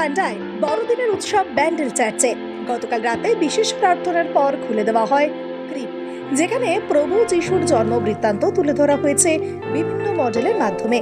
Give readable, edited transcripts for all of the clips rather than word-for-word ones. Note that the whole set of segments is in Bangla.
কান্ডায় বড়দিনের উৎসব ব্যান্ডেল চার্চে গতকাল রাতে বিশেষ প্রার্থনার পর খুলে দেওয়া হয় ক্রিপ, যেখানে প্রভু যিশুর জন্ম বৃত্তান্ত তুলে ধরা হয়েছে বিভিন্ন মডেলের মাধ্যমে।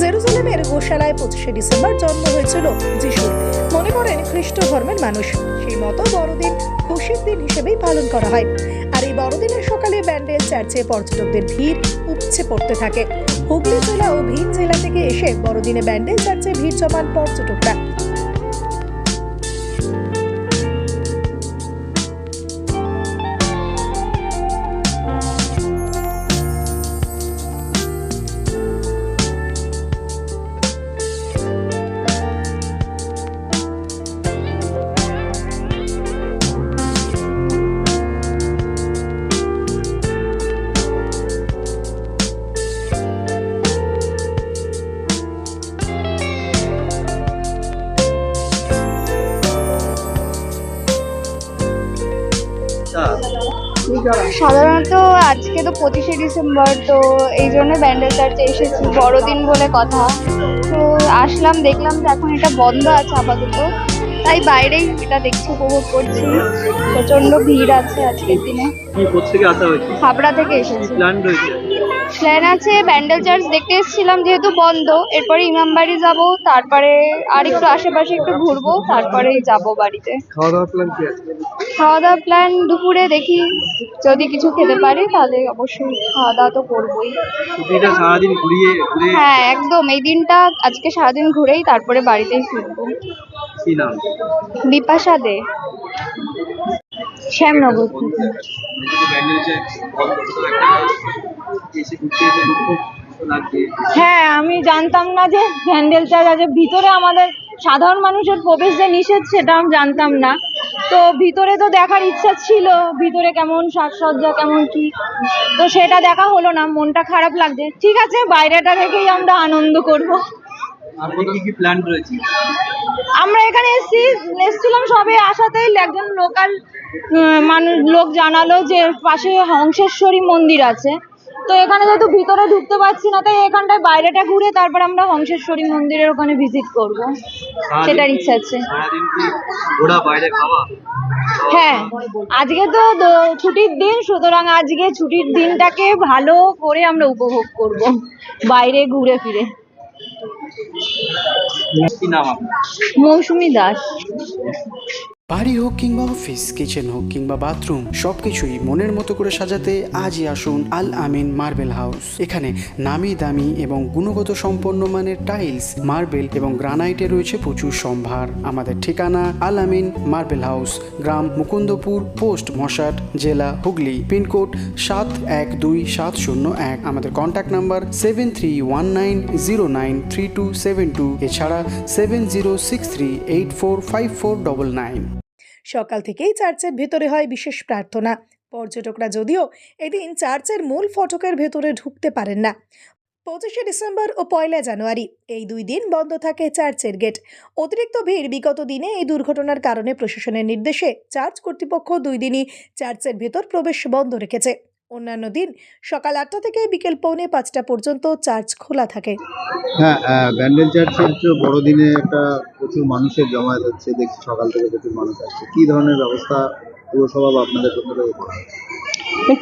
জেরুজালেমের গোশালায় 25শে ডিসেম্বর জন্ম হয়েছিল যিশুর। মনে করেন খ্রিস্ট ধর্মের মানুষ, সেই মতো বড়দিন খুশির দিন হিসেবেই পালন করা হয়। আর এই বড়দিনের সকালে ব্যান্ডেল চার্চে পর্যটকদের ভিড় উপচে পড়তে থাকে। হুগলি জেলা ও ভিন জেলা থেকে এসে বড়দিনে ব্যান্ডেল চার্চে ভিড় জমান পর্যটকরা। সাধারণত আজকে তো 25শে ডিসেম্বর, তো এই জন্য ব্যান্ডেল চার্চে এসেছি, বড়দিন বলে কথা। তো আসলাম, দেখলাম যে এখন এটা বন্ধ আছে আপাতত, তাই বাইরেই এটা দেখছি, উপভোগ করছি। প্রচন্ড ভিড় আছে আজকের দিনে। হাবড়া থেকে এসেছি। প্ল্যান আছে ব্যান্ডেল চার্চ দেখতে এসেছিলাম, যেহেতু বন্ধ, এরপরে ইমামবাড়ি যাব, তারপরে আর একটু আশেপাশে একটু ঘুরবো, তারপরেই যাব বাড়িতে। খাওয়া দাওয়া প্ল্যান দুপুরে দেখি, যদি কিছু খেতে পারি তাহলে অবশ্যই খাওয়া দাওয়া তো করবোই। হ্যাঁ একদম, এই দিনটা আজকে সারাদিন ঘুরেই তারপরে বাড়িতেই ফিরবো। বিপাশা দে, শ্যামনগর থেকে। হ্যাঁ, আমি জানতাম না যে ব্যান্ডেল চার্চ আছে ভিতরে। আমাদের সাধারণ মানুষের প্রবেশ যে নিষেধ, সেটা আমি জানতাম না। তো ভিতরে তো দেখার ইচ্ছা ছিল, ভিতরে কেমন সাজসজ্জা, কেমন কি, তো সেটা দেখা হলো না, মনটা খারাপ লাগছে। ঠিক আছে, বাইরেটা থেকেই আমরা আনন্দ করব। আমরা এখানে এসেছিলাম সবে আসাতেই একজন লোকাল লোক জানালো যে পাশে হংসেশ্বরী মন্দির আছে। তো এখানে যেহেতু ভিতরে ঢুকতে পারছি না, তাই এখানটায় বাইরেটা ঘুরে তারপর আমরা হংসেশ্বরী মন্দিরের ওখানে ভিজিট করব, সেটার ইচ্ছা আছে। হ্যাঁ, আজকে তো ছুটির দিন, সুতরাং আজকে ছুটির দিনটাকে ভালো করে আমরা উপভোগ করব বাইরে ঘুরে ফিরে। মৌসুমী দাস। বাড়ি হোক কিংবা অফিস, কিচেন হোক কিংবা বাথরুম, সবকিছুই মনের মতো করে সাজাতে আজই আসুন আল আমিন মার্বেল হাউস। এখানে নামি দামি এবং গুণগত সম্পন্ন মানের টাইলস, মার্বেল এবং গ্রানাইটে রয়েছে প্রচুর সম্ভার। আমাদের ঠিকানা আল আমিন মার্বেল হাউস, গ্রাম মুকুন্দপুর, পোস্ট মশাট, জেলা হুগলি, পিনকোড 712701। আমাদের কন্ট্যাক্ট নাম্বার 7319093272, এছাড়া 7063845499। সকাল থেকেই চার্চের ভেতরে হয় বিশেষ প্রার্থনা। পর্যটকরা যদিও এদিন চার্চের মূল ফটকের ভেতরে ঢুকতে পারেন না। 25শে ডিসেম্বর ও 1 জানুয়ারি এই 2 দিন বন্ধ থাকে চার্চের গেট। অতিরিক্ত ভিড় বিগত দিনে এই দুর্ঘটনার কারণে প্রশাসনের নির্দেশে চার্চ কর্তৃপক্ষ 2 দিনই চার্চের ভেতর প্রবেশ বন্ধ রেখেছে। অন্যান্য দিন সকাল 8টা থেকে বিকেল 4:45 পর্যন্ত চার্চ খোলা থাকে। হ্যাঁ, ব্যান্ডেল চার্চের তো বড়দিনে একটা প্রচুর মানুষের জমায়েত হচ্ছে, দেখছি সকাল থেকে প্রচুর মানুষ আসছে। কি ধরনের ব্যবস্থা পুরসভা বা আপনাদের পক্ষ থেকে?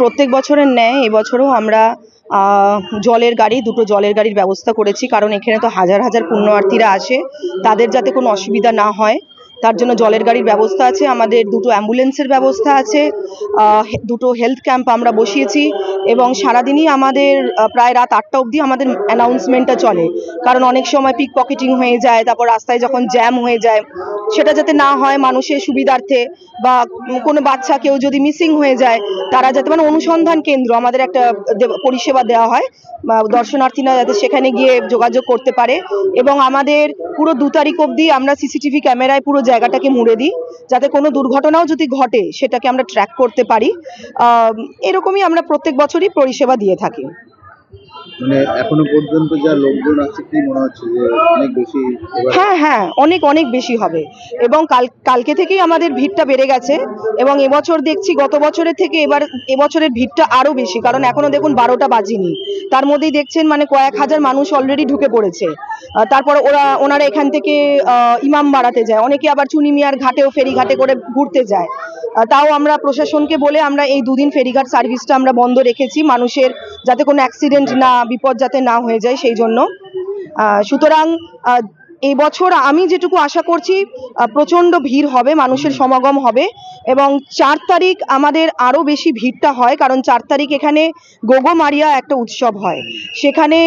প্রত্যেক বছরের ন্যায় এবছরও আমরা দুটো জলের গাড়ির ব্যবস্থা করেছি, কারণ এখানে তো হাজার হাজার পুণ্যার্থীরা আসে, তাদের যাতে কোনো অসুবিধা না হয় তার জন্য জলের গাড়ির ব্যবস্থা আছে, আমাদের দুটো অ্যাম্বুলেন্সের ব্যবস্থা আছে, দুটো হেলথ ক্যাম্প আমরা বসিয়েছি এবং সারাদিনই আমাদের প্রায় রাত 8টা অবধি আমাদের অ্যানাউন্সমেন্টটা চলে। কারণ অনেক সময় পিক পকেটিং হয়ে যায়, তারপর রাস্তায় যখন জ্যাম হয়ে যায় সেটা যাতে না হয় মানুষের সুবিধার্থে, বা কোনো বাচ্চা কেউ যদি মিসিং হয়ে যায় তারা যাতে মানে অনুসন্ধান কেন্দ্র আমাদের একটা পরিষেবা দেওয়া হয়, বা দর্শনার্থীরা যাতে সেখানে গিয়ে যোগাযোগ করতে পারে। এবং আমাদের পুরো 2 তারিখ অবধি আমরা সিসিটিভি ক্যামেরায় পুরো জায়গাটাকে মুড়ে দিই, যাতে কোনো দুর্ঘটনাও যদি ঘটে সেটাকে আমরা ট্র্যাক করতে পারি। এরকমই আমরা প্রত্যেক বছরই পরিষেবা দিয়ে থাকি। মানে এখনো পর্যন্ত যা লোকজন আছে কি মনে হচ্ছে যে অনেক বেশি হ্যাঁ, অনেক বেশি হবে এবং কালকে থেকেই আমাদের ভিড়টা বেড়ে গেছে এবং এবছর দেখছি গত বছরের থেকে এবছরের ভিড়টা আরো বেশি, কারণ এখনো দেখুন 12টা বাজিনি, তার মধ্যেই দেখছেন মানে কয়েক হাজার মানুষ অলরেডি ঢুকে পড়েছে। তারপর ওনারা এখান থেকে ইমামবাড়াতে যায়, অনেকে আবার চুনিমিয়ার ঘাটেও ফেরিঘাটে করে ঘুরতে যায়। তাও আমরা প্রশাসনকে বলে আমরা এই 2 দিন ফেরিঘাট সার্ভিসটা আমরা বন্ধ রেখেছি, মানুষের যাতে কোনো অ্যাক্সিডেন্ট না বিপদ যাতে না হয়ে যায় সেই জন্য। সুতরাং এই বছর আমি যেটুকু আশা করছি প্রচন্ড ভিড় হবে, মানুষের সমাগম হবে এবং 4 তারিখ আমাদের আরো বেশি ভিড়টা হয়, কারণ 4 তারিখ এখানে গোগোমারিয়া একটা উৎসব হয়, সেখানে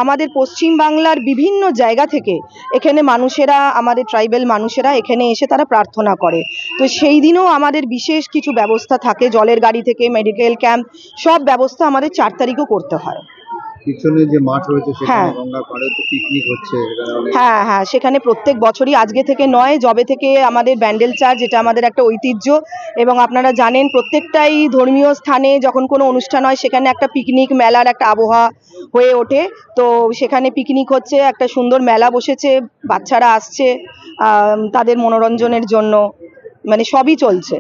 আমাদের পশ্চিম বাংলার বিভিন্ন জায়গা থেকে এখানে মানুষেরা, আমাদের ট্রাইবেল মানুষেরা এখানে এসে তারা প্রার্থনা করে। তো সেই দিনও আমাদের বিশেষ কিছু ব্যবস্থা থাকে, জলের গাড়ি থেকে মেডিকেল ক্যাম্প সব ব্যবস্থা আমাদের 4 তারিখও করতে হয়। পিছনে যে মাঠ রয়েছে সেখানে গঙ্গার পাড়ে তো পিকনিক হচ্ছে, হ্যাঁ, সেখানে প্রত্যেক বছরই, আজকে থেকে নয়, যবে থেকে আমাদের ব্যান্ডেল চার্চ, যেটা আমাদের একটা ঐতিহ্য এবং আপনারা জানেন প্রত্যেকটাই ধর্মীয় স্থানে যখন কোনো অনুষ্ঠান হয় সেখানে একটা পিকনিক মেলার একটা আবহাওয়া হয়ে ওঠে। তো সেখানে পিকনিক হচ্ছে, একটা সুন্দর মেলা বসেছে, বাচ্চারা আসছে তাদের মনোরঞ্জনের জন্য, মানে সবই চলছে।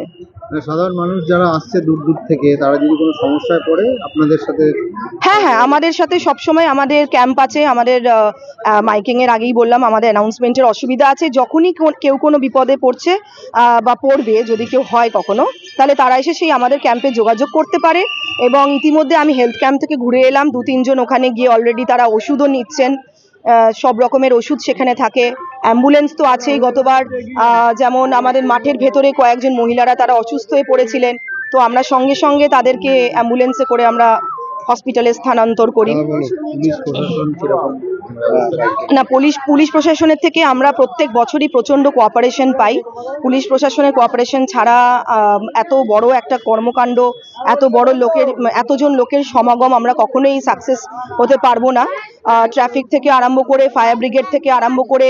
সাধারণ মানুষ যারা আসছে দূর দূর থেকে তারা যদি কোনো সমস্যায় পড়ে আপনাদের সাথে? হ্যাঁ, আমাদের সাথে সবসময় আমাদের ক্যাম্প আছে, আমাদের মাইকিং এর আগেই বললাম আমাদের অ্যানাউন্সমেন্টের অসুবিধা আছে, যখনই কেউ কোনো বিপদে পড়ছে বা পড়বে, যদি কেউ হয় কখনো, তাহলে তারা এসে সেই আমাদের ক্যাম্পে যোগাযোগ করতে পারে। এবং ইতিমধ্যে আমি হেলথ ক্যাম্প থেকে ঘুরে এলাম, 2-3 জন ওখানে গিয়ে অলরেডি তারা ওষুধও নিচ্ছেন, সব রকমের ওষুধ সেখানে থাকে। অ্যাম্বুলেন্স তো আছেই, গতবার যেমন আমাদের মাঠের ভেতরে কয়েকজন মহিলারা তারা অসুস্থ হয়ে পড়েছিলেন, তো আমরা সঙ্গে সঙ্গে তাদেরকে অ্যাম্বুলেন্সে করে আমরা হসপিটালে স্থানান্তর করি। না, পুলিশ প্রশাসনের থেকে আমরা প্রত্যেক বছরই প্রচন্ড কোঅপারেশন পাই। পুলিশ প্রশাসনের কোঅপারেশন ছাড়া এত বড় একটা কর্মকাণ্ড, এতজন লোকের সমাগম আমরা কখনোই সাকসেস হতে পারবো না। ট্রাফিক থেকে আরম্ভ করে, ফায়ার ব্রিগেড থেকে আরম্ভ করে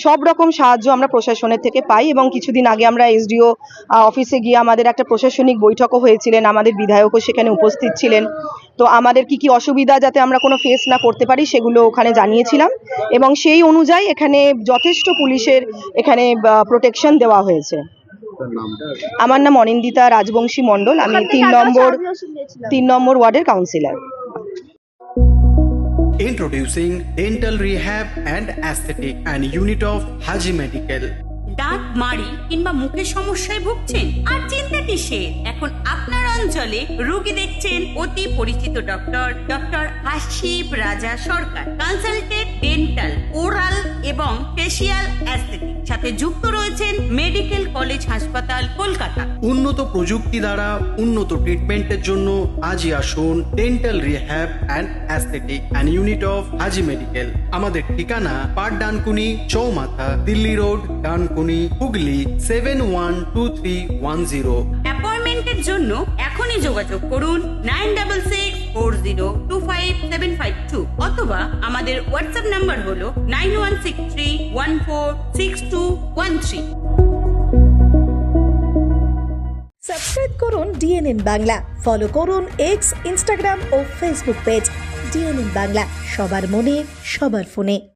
সব রকম সাহায্য আমরা প্রশাসনের থেকে পাই। এবং কিছুদিন আগে আমরা এসডিও অফিসে গিয়ে আমাদের একটা প্রশাসনিক বৈঠকও হয়েছিলেন, আমাদের বিধায়কও সেখানে উপস্থিত ছিলেন। তো আমাদের কি অসুবিধা যাতে আমরা কোনো ফেস না করতে পারি সেগুলো ওখানে জানিয়েছিলাম এবং সেই অনুযায়ী এখানে যথেষ্ট পুলিশের এখানে প্রোটেকশন দেওয়া হয়েছে। আমার নাম অনিন্দিতা রাজবংশী মণ্ডল, আমি 3 নম্বর ওয়ার্ডের councillor. Introducing Dental Rehab and Aesthetic and Unit of Haji Medical. দাঁত মাড়ি কিংবা মুখের সমস্যায় ভুগছেন? আর চিন্তা কিসের, এখন আপনার অঞ্চলে রোগী দেখছেন অতি পরিচিত ডক্টর হাসিব রাজা সরকার, কনসালটেন্ট ডেন্টাল, ওরাল এবং ফেসিয়াল অ্যাস্থেটিক, সাথে যুক্ত রয়েছেন মেডিকেল কলেজ হাসপাতাল কলকাতা। উন্নত প্রযুক্তি দ্বারা উন্নত ট্রিটমেন্টের জন্য আজই আসুন dental rehab and aesthetic and unit of Haji medical. আমাদের ঠিকানা পাট ডানকুনি চৌমাথা, দিল্লি রোড, ডানকুনি, হুগলি 712310। অ্যাপয়েন্টমেন্টের জন্য এখনই যোগাযোগ করুন 9640255752 অথবা আমাদের হোয়াটসঅ্যাপ নাম্বার হলো 9163146213। সাবস্ক্রাইব করুন ডিএনএন বাংলা, ফলো করুন এক্স, ইনস্টাগ্রাম ও ফেসবুক পেজ ডিএনএন বাংলা। সবার মনে, সবার ফোনে।